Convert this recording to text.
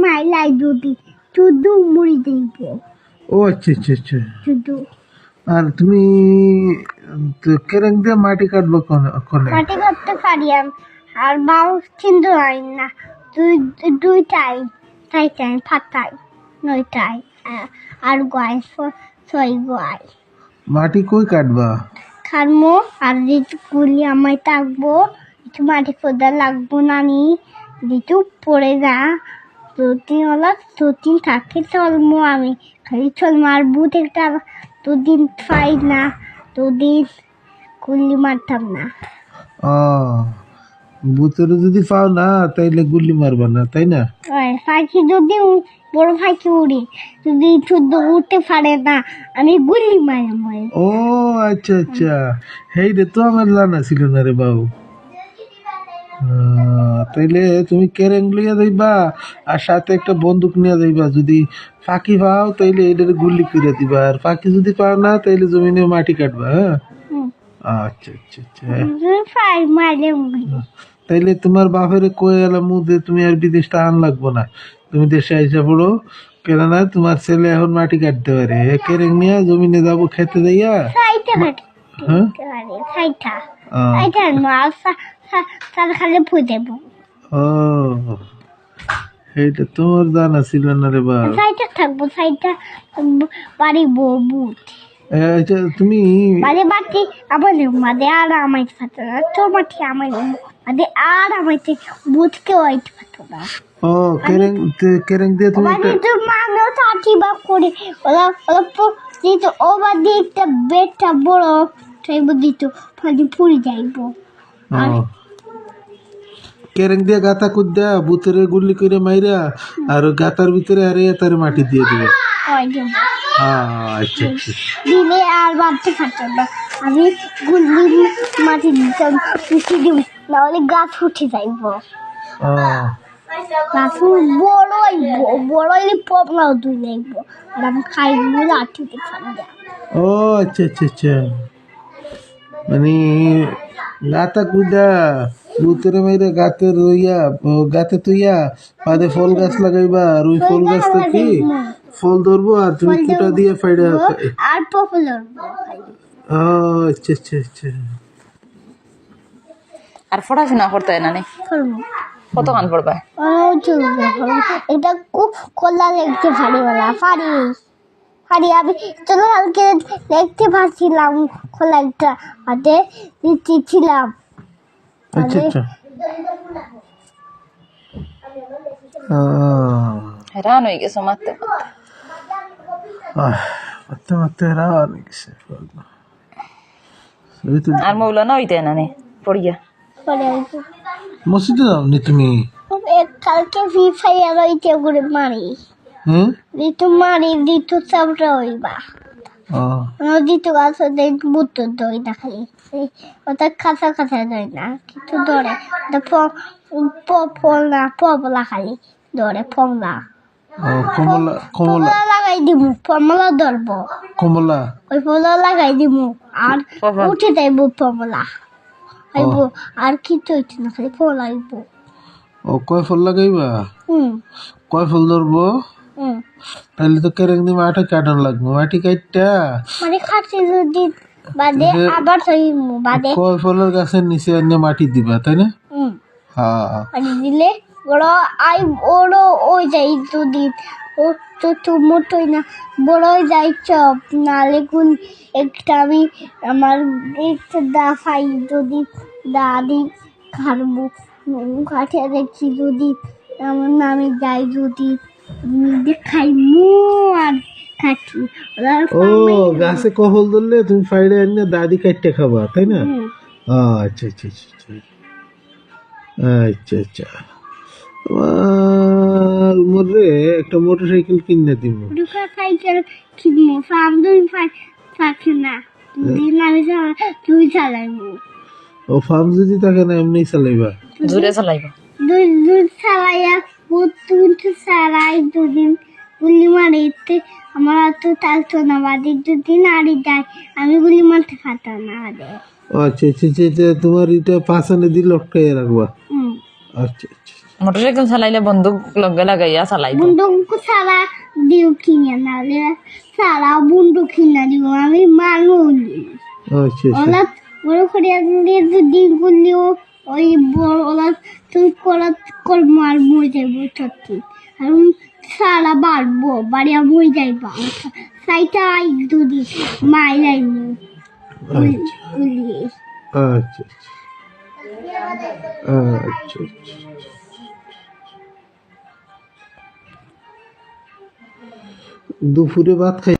My Lai যদি শুধু মুড়ি দিব। ও আচ্ছা আচ্ছা আচ্ছা। শুধু আর তুমি কেরেং দিয়ে মাটি কাটবো কোনে? মাটি করতে পারি আমি, আর বাউস কিন্তু হয় না। দুইটাই চাইটাই ফাটাই নয়টাই আর গোয়াই ছয় গোয়াই মাটি কই কাটবা? খারমো আর যেটু গুলি আমায় থাকবো, একটু মাটি খোদা লাগবো নানি, যেটু পড়ে যা দুদিন হলো দুদিন থাকে চলমো আমি, খালি চলমো আর বুথ একটা দুদিন পাই না, দুদিন গুলি মারতাম না। ও ভূতের যদি পাও না তাইলে গুলি মারবা না, তাই না? পাখি যদি বড় পাখি উড়ে যদি শুদ্ধ উঠতে পারে না, আমি গুলি মারি। ও আচ্ছা আচ্ছা, হেই রে, তো আমার জানা ছিল না রে বাবু। তাইলে তুমি কেরেং লিয়া যাইবা আর সাথে একটা বন্দুক নিয়ে যাইবা। যদি ফাঁকি পাও তাইলে এটার গুলি করে দিবা, আর ফাঁকি যদি পাও না তাইলে জমিনে মাটি কাটবা। হ্যাঁ আচ্ছা আচ্ছা আচ্ছা। তাইলে তোমার বাপের কয়ে এলাম মুদে তুমি আর বিদেশটা আন লাগবো না, তুমি দেশে আইসা পড়ো। কেননা তোমার ছেলে এখন মাটি কাটতে পারে, কেরেং নিয়ে জমিনে যাবো খেতে যাইয়া। ও এইটা তোমার জানা ছিল না রে বাপ। থাকবো বাড়ি বুট তুমি বাড়ি আমাদের মাঝে আর আমাইতে পারতো না, তোর মাঠে আমার মাঝে আর আমাইতে বুথকেও আইতে পারতো না। ও কেরেং কেরেং দিয়ে তুমি মানুষ আশীর্বাদ করে দিত, ও বাদে একটা বেডটা বড় চাইব দিত, ফালি পুরি যাইব। কেরেং দিয়ে গাতা কুদ্দা বুতরে গুলি করে মাইরা আর গাতার ভিতরে আরে তার মাটি দিয়ে দিবে। আচ্ছা আচ্ছা। দিলে আর বাড়তে পারতো না, আমি গুলি মাটি দিতাম, দিব নাহলে গাছ উঠে যাইব। গাছ বড়ই পপলাও দুই লাগব, আর আমি খাইব লাঠিতে খাইব। ও আচ্ছা আচ্ছা আচ্ছা, মানে গাতা কুদা বুতরে মাইরা গাতে রইয়া গাতে তুইয়া বাদে ফল গাছ লাগাইবা, আর ওই ফল গাছ থেকে ফল ধরবো আর তুমি কুটা দিয়ে ফাইডা আর পপল ধরবো। আচ্ছা আচ্ছা আচ্ছা। আর পড়াশোনা করতে হয় না নি? কত গান পড়বা? এটা খুব কলা দেখতে পারিওলা পারি আমি চলো কালকে দেখতে পাচ্ছিলাম খোলা একটা হাতে ছিলাম। আচ্ছা আচ্ছা। হেরান হয়ে গেছো মারতে মারতে মারতে হেরান হয়ে গেছে। আর মৌলানা হইতে না নি পড়িয়া? মসজিদে যাও নি তুমি? কালকে ফ্রি ফায়ার হইতে করে মারি, দিত মারি দিত চাপড়া হইবা দিত গাছ বুত দই না, খালি ওটা কাঁচা কাঁচা দই না, কিছু ধরে ফল না পবলা খালি ধরে ফমলা কমলা লাগাই দিব, ফমলা ধরবো কমলা ওই ফলা লাগাই দিব আর উঠে যাইব ফমলা আইব, আর কিছু হইতে না খালি ফল আইব। ও কয় ফল লাগাইবা? কয় ফল ধরবো? তাহলে তো কেরেং দিয়ে মাটি কাটানো লাগবে, মাটি কাটটা মানে খাচ্ছি যদি বাদে আবার বাদে কয় ফলের গাছের নিচে এনে মাটি দিবা, তাই না? পানি দিলে বড় আই বড় ওই যাই যদি ও তো মোটই না বড় যাই চপ নালে কোন একটা আমি আমার একটা দা ফাই যদি দাদি খারবো কাঠে দেখছি যদি আমার নামে যাই যদি দেখাই মু আর খাচ্ছি। ও গাছে কফল ধরলে তুমি ফাইডে এনে দাদি কাটতে খাবা, তাই না? আচ্ছা আচ্ছা আচ্ছা আচ্ছা আচ্ছা। তোমার মরে একটা মোটরসাইকেল কিনে দিব। সাইকেল কিনবো, ফার্ম দুই থাকে না, দিন আমি তুই চালাইবো। ও ফার্ম যদি থাকে না এমনি চালাইবা? জোরে চালাইবা? দুই চালাইয়া তুই চালাই দুদিন গুলি মারিতে আমার তো চালতো না, বাদে দুদিন আড়ি যায় আমি গুলি মারতে পারতাম না। আচ্ছা আচ্ছা আচ্ছা, তোমার এটা পাঁচানে দিল রাখবা। আচ্ছা আচ্ছা। মোটরসাইকেল চালাইলে বন্দুক লগে লাগাইয়া চালাই বন্দুক সারা দিও কিনে নালে সারা বন্দুক কিনা দিব আমি মানুষ আচ্ছা আচ্ছা ওলা বড় করে যদি বললেও ওই বড় ওলা তুই কল মার মরে যাবো সত্যি আর সারা বাড়বো বাড়িয়া মরে যাইবা সাইটা যদি মাইলাই আচ্ছা আচ্ছা আচ্ছা দুপুরে ভাত খাই